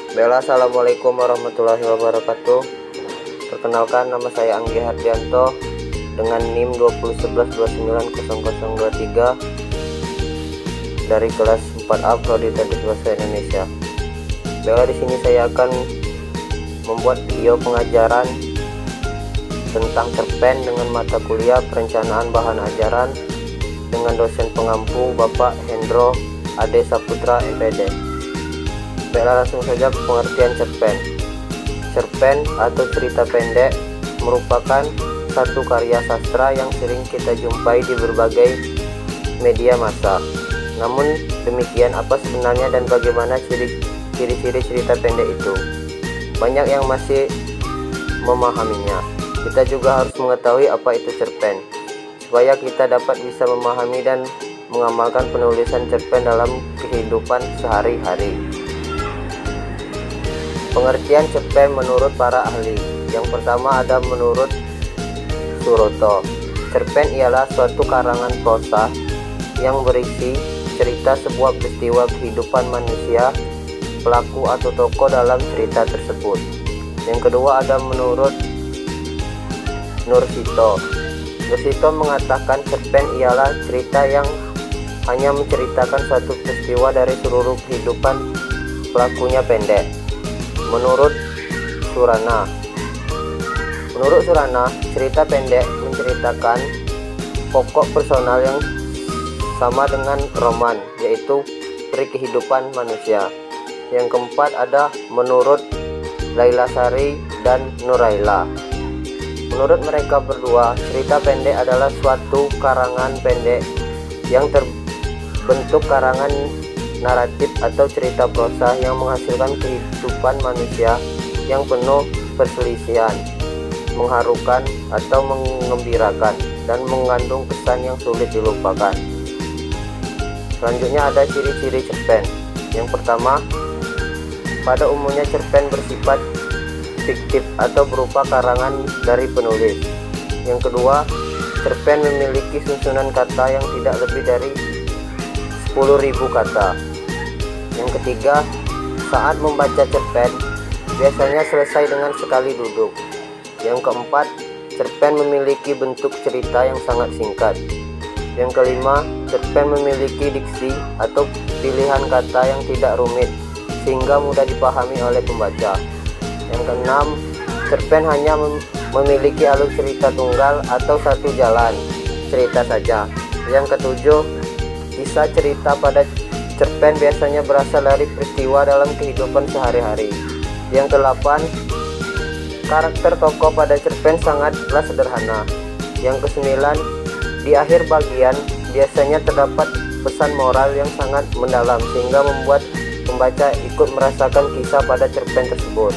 Bella, assalamualaikum warahmatullahi wabarakatuh. Perkenalkan, nama saya Anggi Hardianto dengan NIM 2011290023 dari kelas 4A Prodi Teknik Bahasa Indonesia. Bella, di sini saya akan membuat video pengajaran tentang cerpen dengan mata kuliah perencanaan bahan ajaran dengan dosen pengampu Bapak Hendro Ade Saputra MPD. Baiklah, langsung saja ke pengertian cerpen. Cerpen atau cerita pendek merupakan satu karya sastra yang sering kita jumpai di berbagai media massa. Namun demikian, apa sebenarnya dan bagaimana ciri-ciri cerita pendek itu? Banyak yang masih memahaminya. Kita juga harus mengetahui apa itu cerpen, supaya kita dapat bisa memahami dan mengamalkan penulisan cerpen dalam kehidupan sehari-hari. Pengertian cerpen menurut para ahli. Yang pertama ada menurut Suroto. Cerpen ialah suatu karangan prosa yang berisi cerita sebuah peristiwa kehidupan manusia, pelaku atau tokoh dalam cerita tersebut. Yang kedua ada menurut Nursito. Nursito mengatakan cerpen ialah cerita yang hanya menceritakan suatu peristiwa dari seluruh kehidupan pelakunya pendek. Menurut Surana, cerita pendek menceritakan pokok personal yang sama dengan roman, yaitu peri kehidupan manusia. Yang keempat ada menurut Laila Sari dan Nuraila. Menurut mereka berdua, cerita pendek adalah suatu karangan pendek yang terbentuk karangan naratif atau cerita prosa yang menghasilkan kehidupan manusia yang penuh perselisihan, mengharukan atau mengembirakan, dan mengandung pesan yang sulit dilupakan. Selanjutnya ada ciri-ciri cerpen. Yang pertama, pada umumnya cerpen bersifat fiktif atau berupa karangan dari penulis. Yang kedua, cerpen memiliki susunan kata yang tidak lebih dari 10.000 kata. Yang ketiga, saat membaca cerpen biasanya selesai dengan sekali duduk. Yang keempat, cerpen memiliki bentuk cerita yang sangat singkat. Yang kelima, cerpen memiliki diksi atau pilihan kata yang tidak rumit sehingga mudah dipahami oleh pembaca. Yang keenam, cerpen hanya memiliki alur cerita tunggal atau satu jalan cerita saja. Yang ketujuh, kisah cerita pada cerpen biasanya berasal dari peristiwa dalam kehidupan sehari-hari. Yang kedelapan, karakter tokoh pada cerpen sangatlah sederhana. Yang kesembilan, di akhir bagian biasanya terdapat pesan moral yang sangat mendalam sehingga membuat pembaca ikut merasakan kisah pada cerpen tersebut.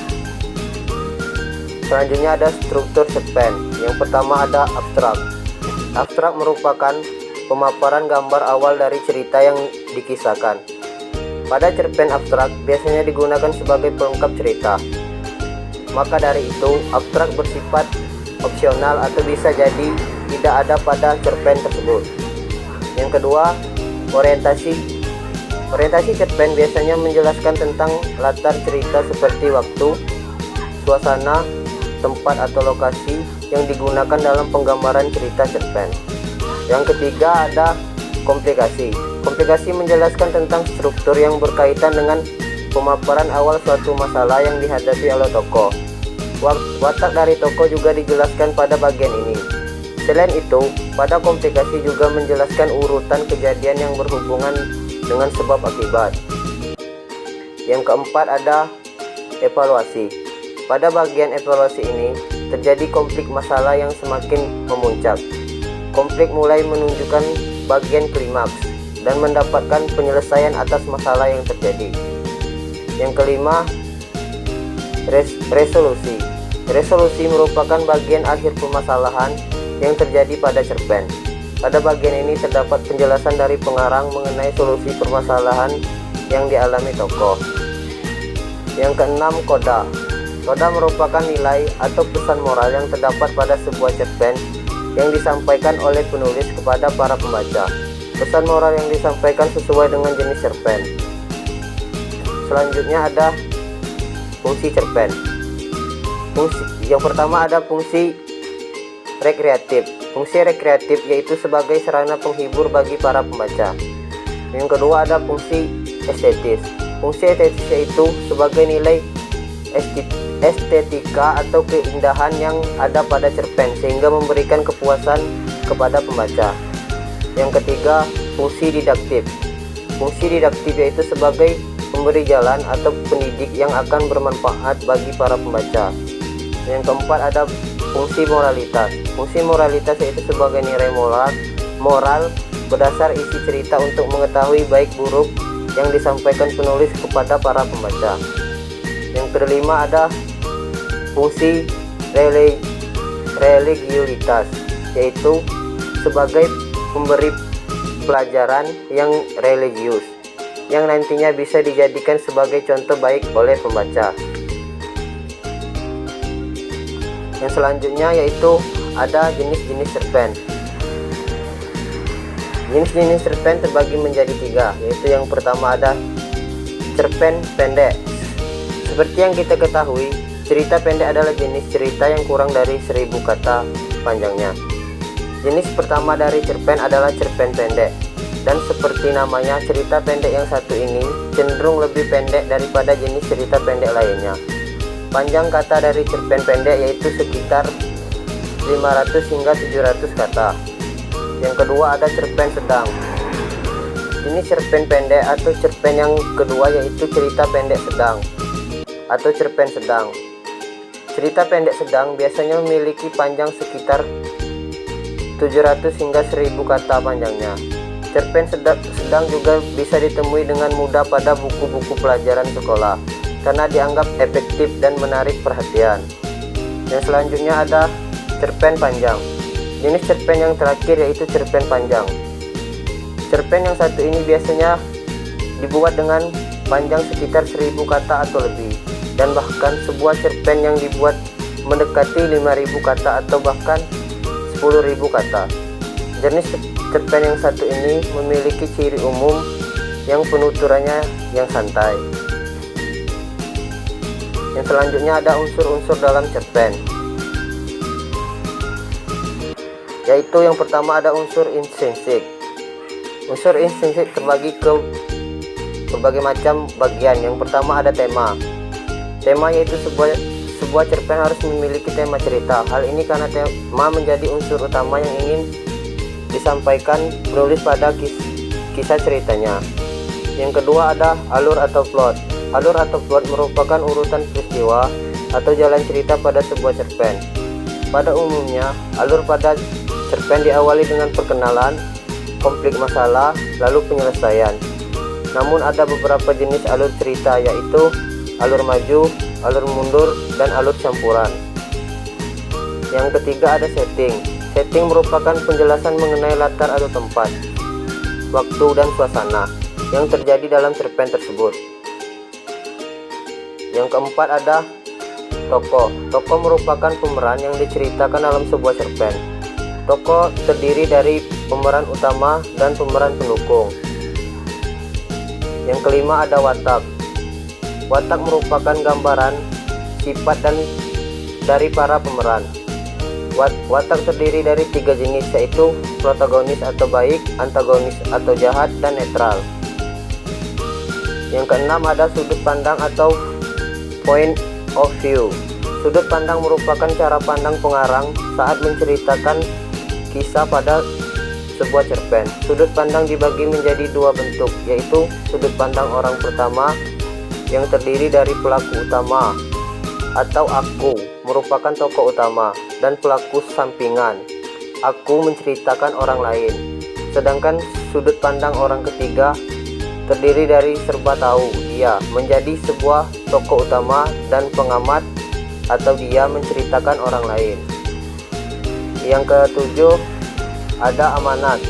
Selanjutnya ada struktur cerpen. Yang pertama ada abstrak. Abstrak merupakan pemaparan gambar awal dari cerita yang dikisahkan. Pada cerpen abstrak biasanya digunakan sebagai pelengkap cerita. Maka dari itu, abstrak bersifat opsional atau bisa jadi tidak ada pada cerpen tersebut. Yang kedua, orientasi. Orientasi cerpen biasanya menjelaskan tentang latar cerita seperti waktu, suasana, tempat atau lokasi yang digunakan dalam penggambaran cerita cerpen. Yang ketiga ada komplikasi. Komplikasi menjelaskan tentang struktur yang berkaitan dengan pemaparan awal suatu masalah yang dihadapi oleh tokoh. Watak dari tokoh juga dijelaskan pada bagian ini. Selain itu, pada komplikasi juga menjelaskan urutan kejadian yang berhubungan dengan sebab akibat. Yang keempat ada evaluasi. Pada bagian evaluasi ini terjadi konflik masalah yang semakin memuncak. Konflik mulai menunjukkan bagian klimaks dan mendapatkan penyelesaian atas masalah yang terjadi. Yang kelima, resolusi. Resolusi merupakan bagian akhir permasalahan yang terjadi pada cerpen. Pada bagian ini terdapat penjelasan dari pengarang mengenai solusi permasalahan yang dialami tokoh. Yang keenam, koda. Koda merupakan nilai atau pesan moral yang terdapat pada sebuah cerpen yang disampaikan oleh penulis kepada para pembaca. Pesan moral yang disampaikan sesuai dengan jenis cerpen. Selanjutnya ada fungsi cerpen. Yang pertama ada fungsi rekreatif. Fungsi rekreatif yaitu sebagai sarana penghibur bagi para pembaca. Yang kedua ada fungsi estetis. Fungsi estetis yaitu sebagai nilai estetika atau keindahan yang ada pada cerpen sehingga memberikan kepuasan kepada pembaca. Yang ketiga, fungsi didaktif. Fungsi didaktif yaitu sebagai pemberi jalan atau pendidik yang akan bermanfaat bagi para pembaca. Yang keempat ada fungsi moralitas. Fungsi moralitas yaitu sebagai nilai moral berdasar isi cerita untuk mengetahui baik buruk yang disampaikan penulis kepada para pembaca. Yang kelima ada fungsi religiulitas, yaitu sebagai pemberi pelajaran yang religius yang nantinya bisa dijadikan sebagai contoh baik oleh pembaca. Yang selanjutnya yaitu ada jenis-jenis cerpen. Jenis-jenis cerpen terbagi menjadi 3, yaitu yang pertama ada cerpen pendek. Seperti yang kita ketahui, cerita pendek adalah jenis cerita yang kurang dari 1000 kata panjangnya. Jenis pertama dari cerpen adalah cerpen pendek, dan seperti namanya, cerita pendek yang satu ini cenderung lebih pendek daripada jenis cerita pendek lainnya. Panjang kata dari cerpen pendek yaitu sekitar 500 hingga 700 kata. Yang kedua ada cerpen sedang. Ini cerpen pendek atau cerpen yang kedua yaitu cerita pendek sedang atau cerpen sedang. Cerita pendek sedang biasanya memiliki panjang sekitar 700 hingga 1000 kata panjangnya. Cerpen sedang juga bisa ditemui dengan mudah pada buku-buku pelajaran sekolah karena dianggap efektif dan menarik perhatian. Yang selanjutnya ada cerpen panjang. Jenis cerpen yang terakhir yaitu cerpen panjang. Cerpen yang satu ini biasanya dibuat dengan panjang sekitar 1000 kata atau lebih, dan bahkan sebuah cerpen yang dibuat mendekati 5000 kata atau bahkan 10.000 kata. Jenis cerpen yang satu ini memiliki ciri umum yang penuturannya yang santai. Yang selanjutnya ada unsur-unsur dalam cerpen, yaitu yang pertama ada unsur intrinsik. Unsur intrinsik terbagi ke berbagai macam bagian. Yang pertama ada tema. Tema yaitu sebuah cerpen harus memiliki tema cerita. Hal ini karena tema menjadi unsur utama yang ingin disampaikan penulis pada kisah ceritanya. Yang kedua ada alur atau plot. Alur atau plot merupakan urutan peristiwa atau jalan cerita pada sebuah cerpen. Pada umumnya, alur pada cerpen diawali dengan perkenalan, konflik masalah, lalu penyelesaian. Namun ada beberapa jenis alur cerita, yaitu alur maju, alur mundur, dan alur campuran. Yang ketiga ada setting. Setting merupakan penjelasan mengenai latar atau tempat, waktu, dan suasana yang terjadi dalam cerpen tersebut. Yang keempat ada tokoh. Tokoh merupakan pemeran yang diceritakan dalam sebuah cerpen. Tokoh terdiri dari pemeran utama dan pemeran pendukung. Yang kelima ada watak. Watak merupakan gambaran sifat dari para pemeran. Watak terdiri dari 3 jenis, yaitu protagonis atau baik, antagonis atau jahat, dan netral. Yang keenam ada sudut pandang atau point of view. Sudut pandang merupakan cara pandang pengarang saat menceritakan kisah pada sebuah cerpen. Sudut pandang dibagi menjadi 2 bentuk, yaitu sudut pandang orang pertama yang terdiri dari pelaku utama atau aku merupakan tokoh utama dan pelaku sampingan. Aku menceritakan orang lain. Sedangkan sudut pandang orang ketiga terdiri dari serba tahu. Dia menjadi sebuah tokoh utama dan pengamat atau dia menceritakan orang lain. Yang ketujuh ada amanat.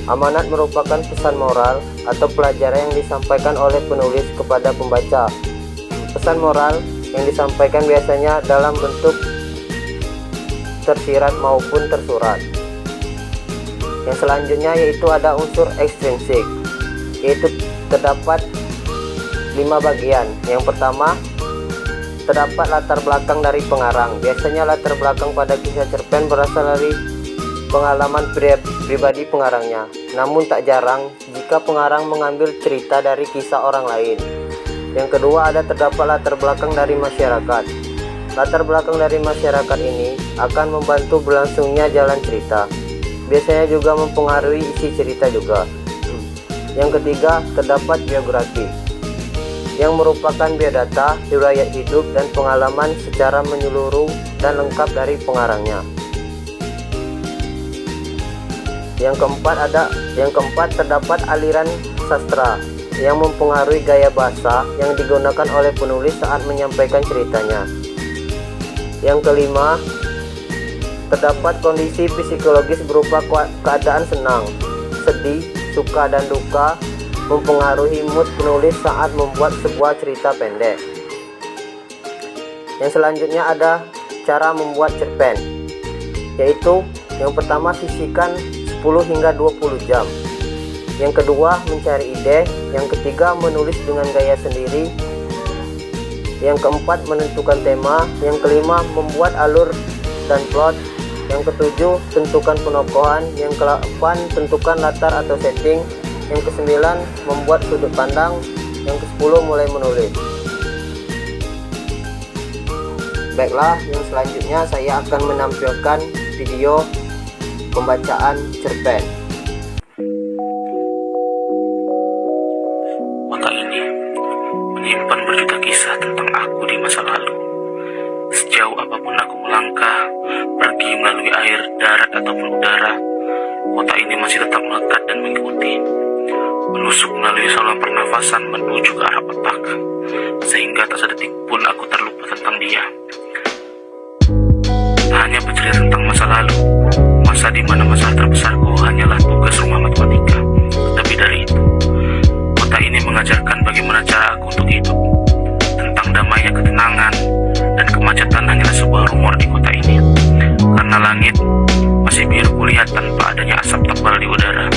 Amanat merupakan pesan moral atau pelajaran yang disampaikan oleh penulis kepada pembaca. Pesan moral yang disampaikan biasanya dalam bentuk tersirat maupun tersurat. Yang selanjutnya yaitu ada unsur ekstrinsik, yaitu terdapat 5 bagian. Yang pertama terdapat latar belakang dari pengarang. Biasanya latar belakang pada kisah cerpen berasal dari pengalaman pribadi pengarangnya. Namun tak jarang jika pengarang mengambil cerita dari kisah orang lain. Yang kedua, terdapat latar belakang dari masyarakat. Latar belakang dari masyarakat ini akan membantu berlangsungnya jalan cerita. Biasanya juga mempengaruhi isi cerita juga. Yang ketiga, terdapat biografi, yang merupakan biodata, riwayat hidup dan pengalaman secara menyeluruh dan lengkap dari pengarangnya. Yang keempat terdapat aliran sastra yang mempengaruhi gaya bahasa yang digunakan oleh penulis saat menyampaikan ceritanya. Yang kelima, terdapat kondisi psikologis berupa keadaan senang, sedih, suka dan duka mempengaruhi mood penulis saat membuat sebuah cerita pendek. Yang selanjutnya ada cara membuat cerpen, yaitu yang pertama sisihkan 10 hingga 20 jam. Yang kedua mencari ide. Yang ketiga menulis dengan gaya sendiri. Yang keempat menentukan tema. Yang kelima membuat alur dan plot. Yang ketujuh tentukan penokohan. Yang ke-8 tentukan latar atau setting. Yang ke-9 membuat sudut pandang. Yang ke-10 mulai menulis. Baiklah, yang selanjutnya saya akan menampilkan video pembacaan cerpen. Kota ini menyimpan berjuta kisah tentang aku di masa lalu. Sejauh apapun aku melangkah, pergi melalui air, darat ataupun udara, kota ini masih tetap melekat dan mengikuti. Menusuk melalui saluran pernafasan menuju ke arah otak, sehingga tak sedetik pun aku terlupa tentang dia. Tak hanya bercerita tentang masa lalu, masa di mana masalah terbesarku hanyalah tugas rumah matematika. Lebih dari itu, kota ini mengajarkan bagaimana cara aku untuk hidup. Tentang damainya ketenangan dan kemacetan hanyalah sebuah rumor di kota ini. Karena langit masih biru kulihat tanpa adanya asap tebal di udara.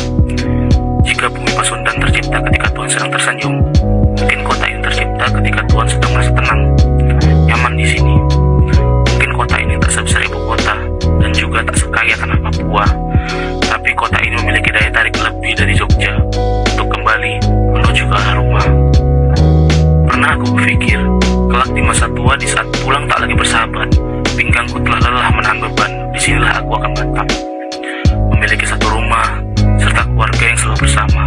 Jika bumi Pasundan tercipta ketika Tuhan sedang tersenyum, mungkin kota ini tercipta ketika Tuhan sedang merasa tenang, nyaman di sini. Mungkin kota ini tak sebesar ibu kota dan juga tak sekaya tanah Papua, tapi kota ini memiliki daya tarik lebih dari Jogja untuk kembali menuju ke arah rumah. Pernah aku berpikir, kelak di masa tua di saat pulang tak lagi bersahabat, pinggangku telah lelah menahan beban, disinilah aku akan menetap. Memiliki satu rumah serta keluarga yang selalu bersama,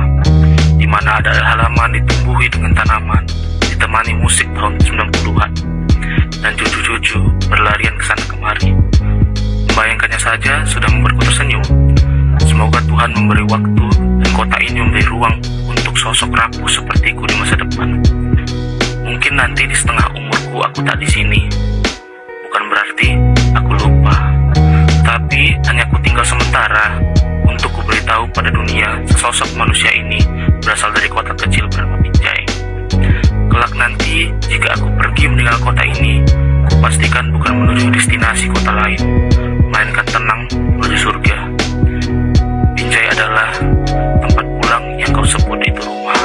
di mana ada halaman ditumbuhi dengan tanaman, ditemani musik tahun 90-an, dan cucu-cucu berlarian ke sana kemari. Membayangkannya saja sudah membuatku tersenyum. Semoga Tuhan memberi waktu dan kota ini memberi ruang untuk sosok rapuh sepertiku di masa depan. Mungkin nanti di setengah umurku aku tak di sini. Bukan berarti aku lupa, tapi hanya ku tinggal sementara untuk kuberitahu pada dunia sesosok manusia ini berasal dari kota kecil bernama Binjai. Kelak nanti jika aku pergi meninggal kota ini, kupastikan bukan menuju destinasi kota lain, melainkan tenang menuju surga. Binjai adalah tempat pulang yang kau sebut itu rumah.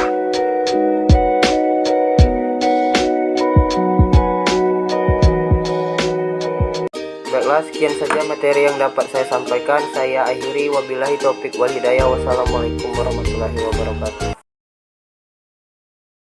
Baiklah, sekian saja materi yang dapat saya sampaikan. Saya akhiri, wabillahi taufik wal hidayah. Wassalamualaikum warahmatullahi wabarakatuh.